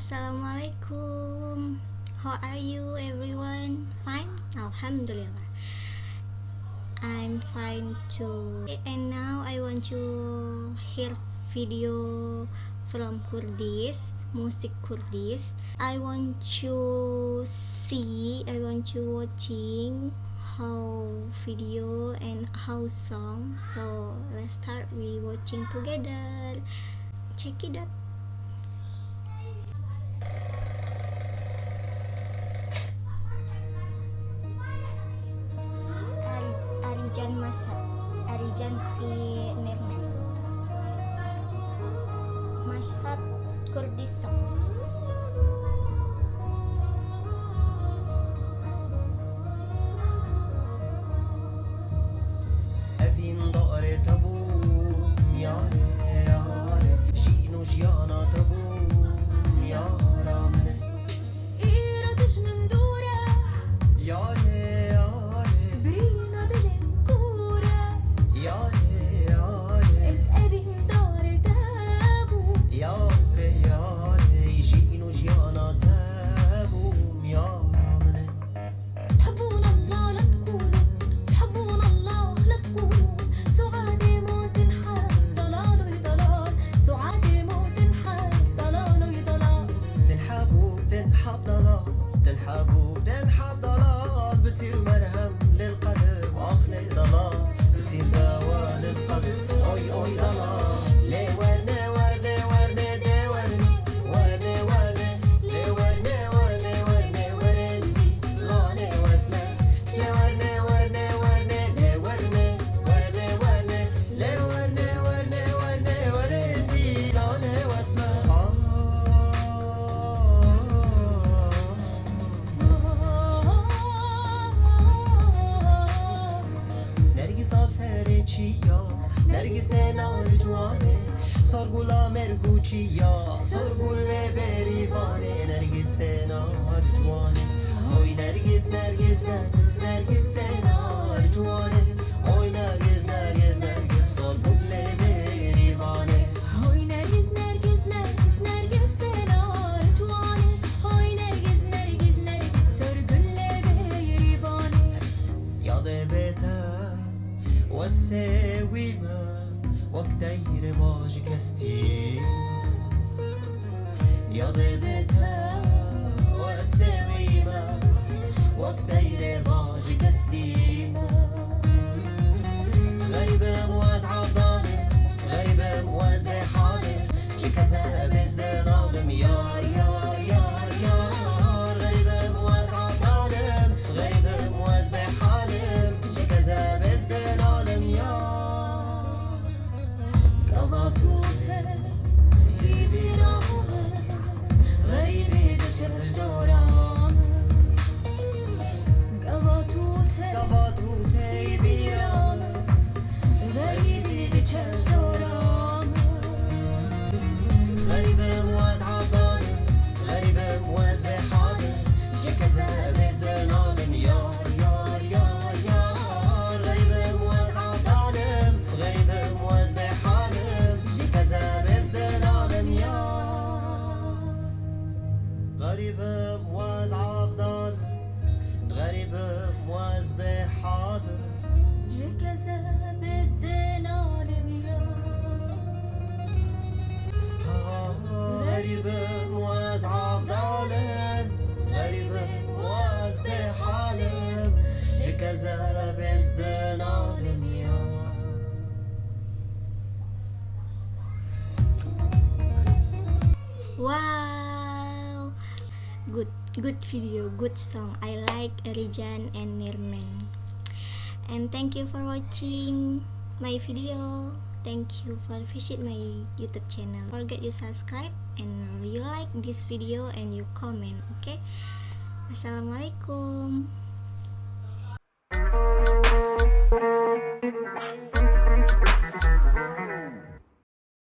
Assalamualaikum. How are you everyone? Fine? Alhamdulillah. I'm fine too. And now I want to hear video from Kurdish, music Kurdish. I want to watching how video and how song. So let's start we watching together. Check it out. Arijan Mashup, Arijan fi Nerman. Mashup Kurdish song. Evin dare tabu yare yare Shino shiyana tabu yara mene İradiş min dure Yare yare Brina dilim kure Yare yare Ez evin dare tabu Yare yare Shino shiyana tabu yara mene تحبون الله لا تقولوا تحبون الله لا تقولوا سعادي موت حال ضلال وضلال سعادي موت حال ضلال وضلال تنحب ضلال تنحب ضلال بتصير مرهم للقلب أخلي ضلال بتصير دواء للقلب أوي ضلال ليه ورني دي ورني ليه ورني ورندي لوني واسمه ليه ورني ليه ورني ليه ورني ورندي لوني واسمه نرگس آب سر چیا نرگس نار جوانه سرگولا مرگو چیا سرگول بریوانه نرگس نار جوانه اوی نرگس نار جوانه اوی نرگس سرگول بریوانه Hoy nergiz senar tuane Hoy nergiz sörgülle beyrivane يا ضيبتها والساويمة وكتير باج كستي يا ضيبتها والساويمة وكتير باج كستيمة غريبة مواز عضانة غريبة مواز بحالة شي كذا بزدن عظم يار غريبة مواز عضانة غريبة مواز بحالة شي كذا بزدن عظم يار Gavatute birbirame Garibi de çeş doram Gavatute birbirame Garibi de çeş doram غريبة مواز عضانة غريبة مواز بحالة شي كذا بزدن عظم يار غريبة مواز عضانة غريبة مواز بحالة شي كذا بزدن عظم يار غريبة مواز عضانة غريبة مواز بحالة Jekeze bezden alem ya غريبة مواز عضانة غريبة مواز بحالة شي كذا بزدن عظم يار Wow, good video, good song. I like Arijan and Nirman. And thank you for watching my video. Thank you for visit my YouTube channel. Forget you subscribe and you like this video and you comment. Okay. Assalamualaikum.